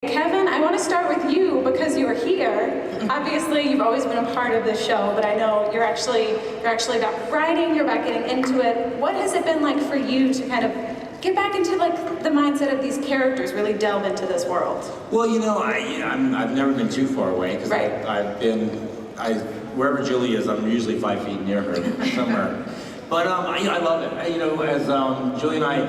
Kevin, I want to start with you because you're here. Obviously, you've always been a part of this show, but I know you're actually about writing, you're about getting into it. What has it been like for you to kind of get back into like the mindset of these characters, really delve into this world? Well, you know, I've never been too far away because Right. wherever Julie is, I'm usually 5 feet near her somewhere. But I love it. As Julie and I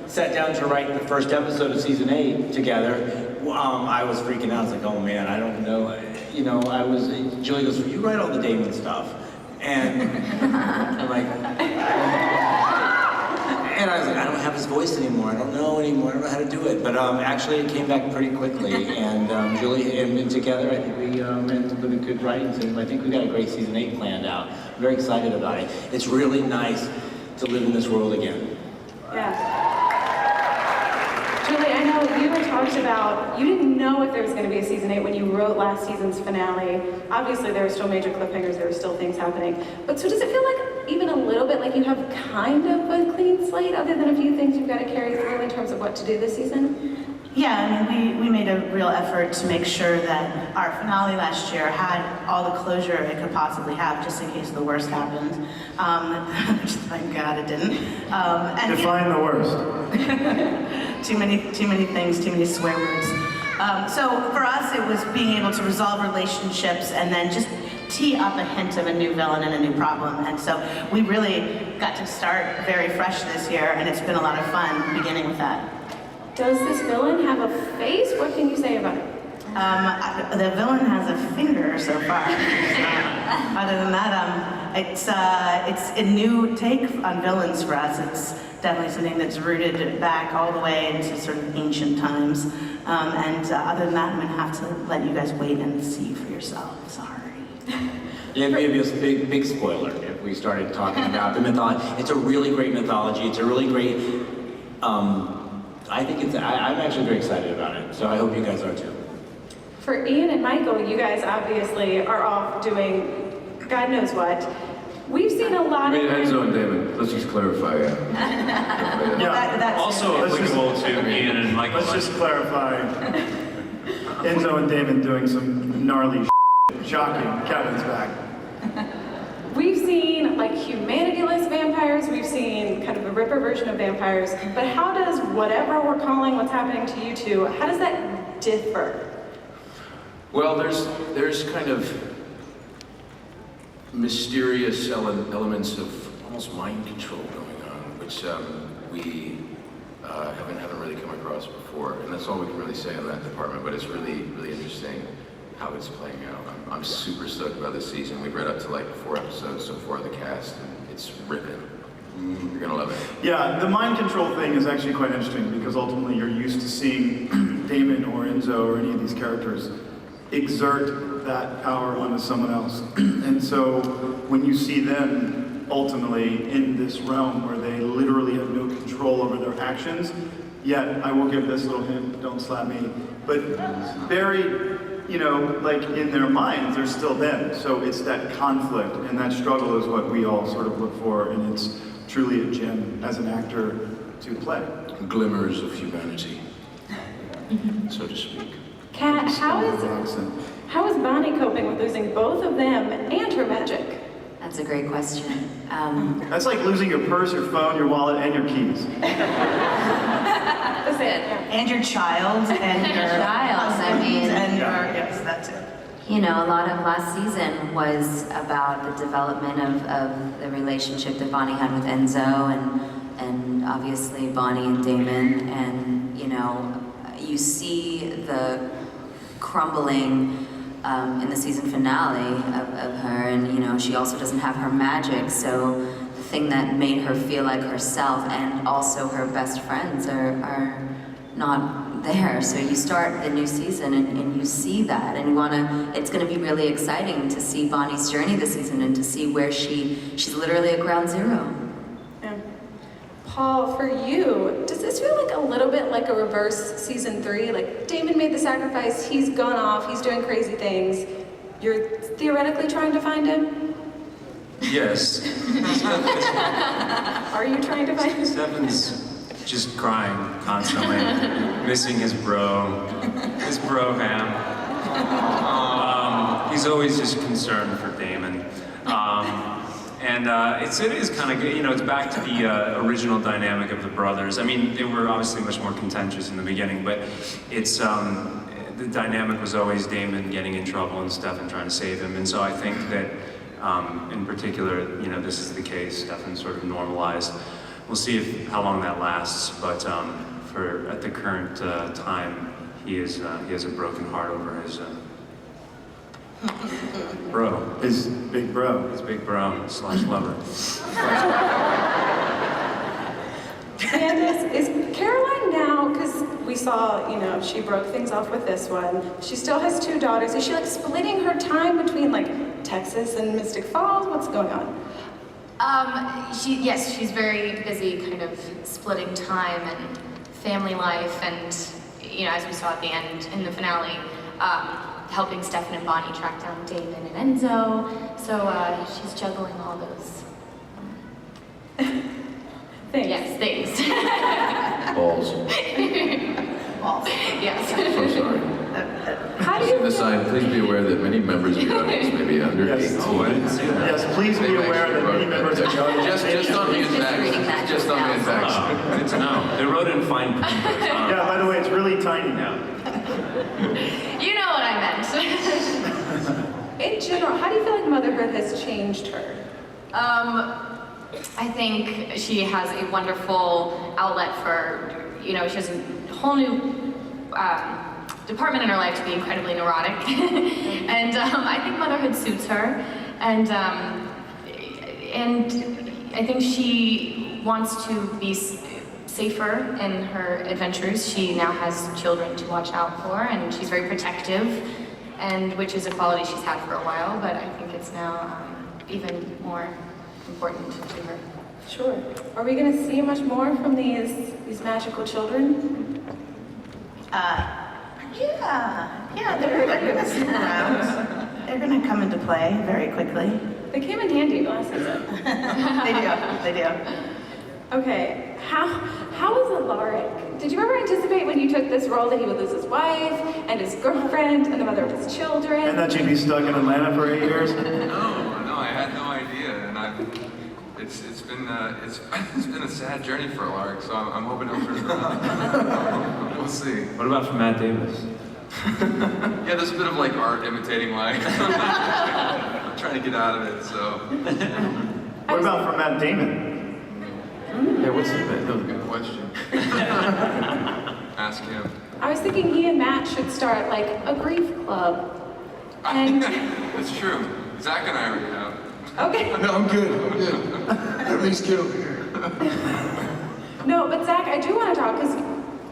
sat down to write the first episode of season 8 together, I was freaking out. I was like, oh man, I don't know. Julie goes, you write all the Damon stuff. And I'm like, and I was like, I don't have his voice anymore. I don't know anymore. I don't know how to do it. But actually, it came back pretty quickly. And Julie and together, I think we ended up with a good writing team. I think we got a great season 8 planned out. I'm very excited about it. It's really nice to live in this world again. Yeah. Julie, I know you had talked about, you didn't know if there was going to be a season 8 when you wrote last season's finale. Obviously, there were still major cliffhangers, there were still things happening. But so does it feel like even a little bit like you have kind of a clean slate, other than a few things you've got to carry through in terms of what to do this season? Yeah, I mean, we made a real effort to make sure that our finale last year had all the closure it could possibly have, just in case the worst happened. Which, thank God, it didn't. Define the worst. Too many things, too many swear words. So for us, it was being able to resolve relationships and then just tee up a hint of a new villain and a new problem. And so we really got to start very fresh this year, and it's been a lot of fun beginning with that. Does this villain have a face? What can you say about it? The villain has a finger so far. Other than that, it's a new take on villains for us. It's definitely something that's rooted back all the way into sort of ancient times. Other than that, I'm gonna have to let you guys wait and see for yourself. Sorry. Yeah, maybe a big spoiler if we started talking about the mythology. It's a really great mythology. It's a really great. I'm actually very excited about it. So I hope you guys are too. For Ian and Michael, you guys obviously are off doing God knows what. We've seen a lot of... Enzo and Damon, let's just clarify. Yeah. That's Also applicable to Ian and Michael. Let's just clarify. Enzo and Damon doing some gnarly shit. Shocking. Kevin's back. We've seen like humanity-less vampires, we've seen kind of a Ripper version of vampires, but how does whatever we're calling what's happening to you two, how does that differ? Well, there's kind of mysterious elements of almost mind control going on, which we haven't really come across before, and that's all we can really say on that department. But it's really interesting how it's playing out. I'm super stoked about this season. We've read up to like 4 episodes so far of the cast, and it's ripping. You're gonna love it. Yeah, the mind control thing is actually quite interesting because ultimately you're used to seeing Damon or Enzo or any of these characters exert that power onto someone else. And so when you see them ultimately in this realm where they literally have no control over their actions, yet I will give this little hint, don't slap me, but very, like in their minds, they're still them. So it's that conflict and that struggle is what we all sort of look for, and it's truly a gem as an actor to play. Glimmers of humanity, so to speak. Kat, how is Bonnie coping with losing both of them and her magic? That's a great question. That's like losing your purse, your phone, your wallet, and your keys. That's it. And your child, and your husband, yes, that's it. You know, a lot of last season was about the development of the relationship that Bonnie had with Enzo, and obviously Bonnie and Damon, and you see the crumbling in the season finale of her, and she also doesn't have her magic, so the thing that made her feel like herself and also her best friends are not there. So you start the new season and you see that, and it's gonna be really exciting to see Bonnie's journey this season and to see where she's literally at ground zero. Yeah. Paul, for you, does this feel like a little bit like a reverse season 3? Like Damon made the sacrifice, he's gone off, he's doing crazy things. You're theoretically trying to find him? Yes. Are you trying to find him? Stefan's just crying constantly, missing his bro ham. He's always just concerned for Damon. It is kind of good, it's back to the original dynamic of the brothers. I mean, they were obviously much more contentious in the beginning, but it's, the dynamic was always Damon getting in trouble and Stefan trying to save him. And so I think that, in particular, this is the case. Stefan sort of normalized. We'll see how long that lasts, but at the current time, he has a broken heart over his bro. His big bro. His big bro / lover. And is Caroline now, because we saw, she broke things off with this one. She still has 2 daughters. Is she like splitting her time between like Texas and Mystic Falls? What's going on? She's very busy kind of splitting time and family life and, as we saw at the end in the finale, helping Stefan and Bonnie track down Damon and Enzo. So she's juggling all those Thanks. yes, things. Balls. Balls. Yes. So sorry. How do Just you an aside, please be aware that many members of the audience may be under Yes. 18. Oh, I didn't see that. Yes, please be aware that many members of the audience. Just on me and reading that Max. Just on me and Max. Oh, good to know. They wrote it in fine print. Yeah, by the way, it's really tiny now. You know what I meant. In general, how do you feel like motherhood has changed her? I think she has a wonderful outlet for, she has a whole new department in her life to be incredibly neurotic. And I think motherhood suits her. And I think she wants to be safer in her adventures. She now has children to watch out for, and she's very protective, and which is a quality she's had for a while, but I think it's now even more important to her. Sure. Are we going to see much more from these magical children? They're gonna stick around. They're gonna come into play very quickly. They came in handy last season. They do. Okay, how is Alaric? Did you ever anticipate when you took this role that he would lose his wife and his girlfriend and the mother of his children? And that you'd be stuck in Atlanta for 8 years? No, I had no idea, and it's been a sad journey for Alaric, so I'm hoping he'll turn it around. We'll see. What about for Matt Davis? Yeah, there's a bit of like art imitating life. I'm trying to get out of it, so. What about for Matt Damon? Yeah, what's That was a good question. Ask him. I was thinking he and Matt should start like a grief club. And That's true. Zach and I already have. okay, No, I'm good. Everything's good over here. no, but Zach, I do want to talk because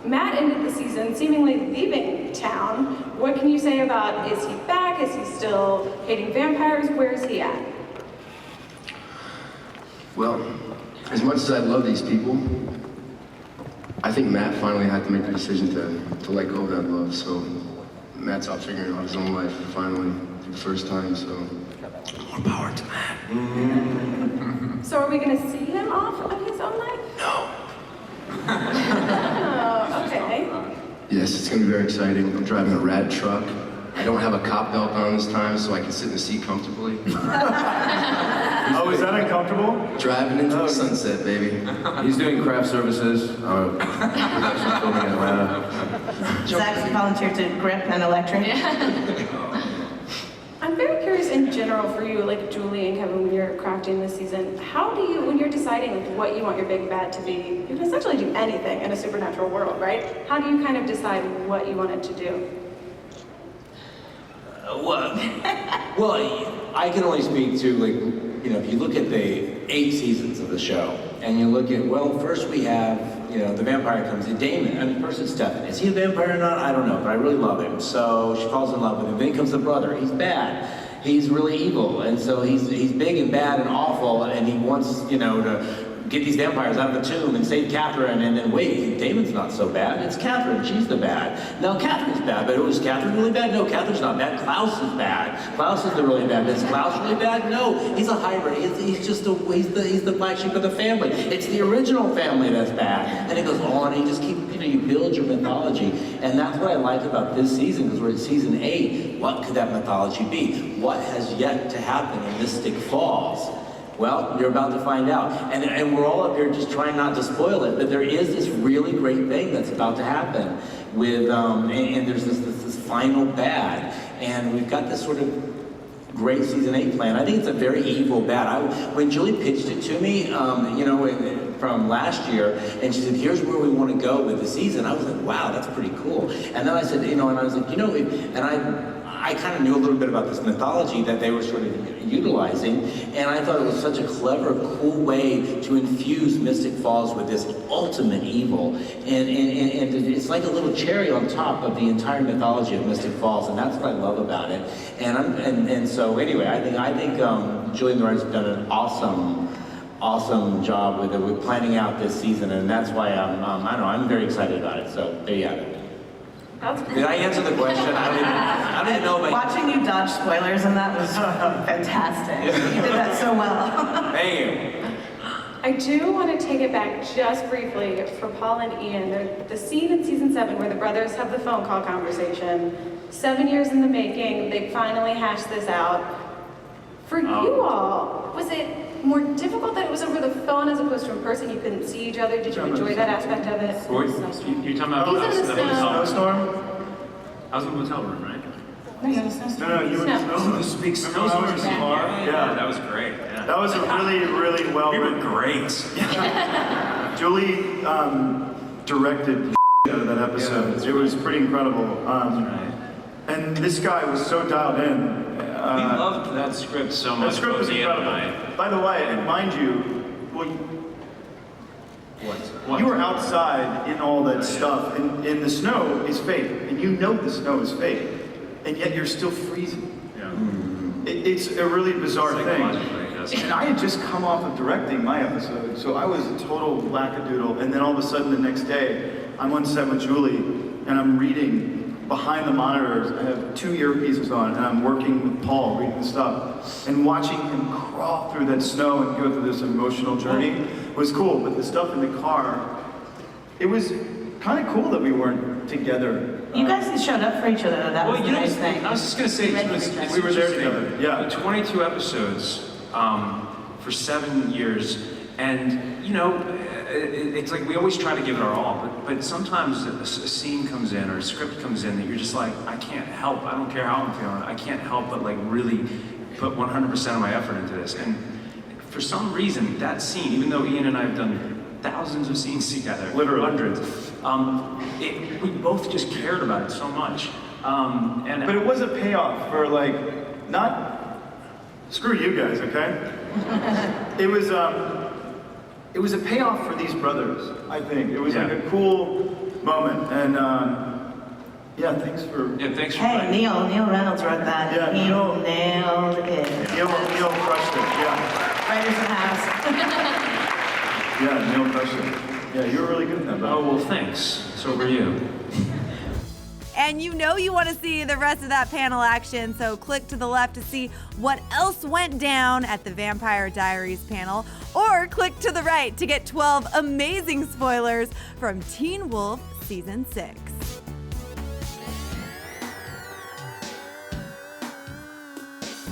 Matt ended the season seemingly leaving town. What can you say about, is he back? Is he still hating vampires? Where is he at? Well, as much as I love these people, I think Matt finally had to make the decision to let go of that love. So Matt's out figuring out his own life finally for the first time. So more power to Matt. So are we going to see him off of his own life? No. Oh, okay. Yes, it's gonna be very exciting. I'm driving a rad truck. I don't have a cop belt on this time, so I can sit in the seat comfortably. Oh, is that uncomfortable? Driving into the sunset, baby. He's doing craft services, production filming in Atlanta. Zach's volunteered to grip and electric. I'm very curious in general for you, like Julie and Kevin, when you're crafting this season, how do you, when you're deciding like, what you want your big bad to be, you can essentially do anything in a supernatural world, right? How do you kind of decide what you want it to do? Well, I can only speak to, like, if you look at the 8 seasons of the show, and you look at, well, first we have, the vampire comes in, Damon, I mean, first it's Stefan. Is he a vampire or not? I don't know, but I really love him. So she falls in love with him. Then comes the brother. He's bad. He's really evil. And so he's big and bad and awful, and he wants, to get these vampires out of the tomb and save Catherine, and then wait, Damon's not so bad. It's Catherine, she's the bad. No, Catherine's bad, but was Catherine really bad? No, Catherine's not bad. Klaus is bad. Klaus is the really bad. Is Klaus really bad? No, he's a hybrid. He's just he's the black sheep of the family. It's the original family that's bad. And it goes on, and you just keep, you build your mythology. And that's what I like about this season, because we're in season 8. What could that mythology be? What has yet to happen in Mystic Falls? Well, you're about to find out. And we're all up here just trying not to spoil it, but there is this really great thing that's about to happen with, and there's this final bad. And we've got this sort of great season 8 plan. I think it's a very evil bad. When Julie pitched it to me, from last year, and she said, here's where we want to go with the season, I was like, wow, that's pretty cool. And then I said, and I was like, and I kind of knew a little bit about this mythology that they were sort of utilizing, and I thought it was such a clever, cool way to infuse Mystic Falls with this ultimate evil, and it's like a little cherry on top of the entire mythology of Mystic Falls, and that's what I love about it. And so anyway, I think Julie and the writers have done an awesome job with planning out this season, and that's why I'm very excited about it. So there you have it. Did I answer the question? I didn't know about Watching you dodge spoilers and that was fantastic. You did that so well. Thank you. I do want to take it back just briefly for Paul and Ian. The scene in season 7 where the brothers have the phone call conversation. 7 years in the making, they finally hashed this out. For you all, was it more difficult that it was over the phone as opposed to in person? You couldn't see each other. Did you enjoy that aspect of it? You're talking about He's in the Snowstorm? I was in the hotel room, right? No, you were in Oh, this big snowstorm. Yeah, that was great. Yeah. that was a really well We were written. great. Julie directed out of that episode. It was pretty incredible. And this guy was so dialed in. We loved that script so much. That script was both Ian incredible. and I. By the way, and mind you, well, What? you were outside in all that stuff, and the snow is fake, and you know the snow is fake, and yet you're still freezing. Yeah. It's a really bizarre thing. Psychologically, yes. And I had just come off of directing my episode, so I was a total wackadoodle, and then all of a sudden the next day, I'm on set with Julie, and I'm reading behind the monitors. I have 2 earpieces on, and I'm working with Paul, reading the stuff, and watching him crawl through that snow and go through this emotional journey was cool. But the stuff in the car, it was kind of cool that we weren't together. You guys showed up for each other, though. That was the nice thing. I was just going to say, it's We were there interesting. together, yeah. 22 episodes for 7 years, and it's like we always try to give it our all, but sometimes a scene comes in or a script comes in that you're just like, I can't help. I don't care how I'm feeling. I can't help but like really put 100% of my effort into this. And for some reason, that scene, even though Ian and I have done thousands of scenes together, Literally. hundreds, we both just cared about it so much. But it was a payoff for not screw you guys, okay? It was a payoff for these brothers, I think. It was like a cool moment, and thanks for. Yeah, thanks for. Hey, Neil Reynolds wrote that. Yeah, he Neil. nailed it. Neil crushed it. Yeah, Writers in the house. Neil crushed it. Yeah, you were really good at that. Oh, well, thanks. So were you. And you want to see the rest of that panel action, so click to the left to see what else went down at the Vampire Diaries panel, or click to the right to get 12 amazing spoilers from Teen Wolf Season 6.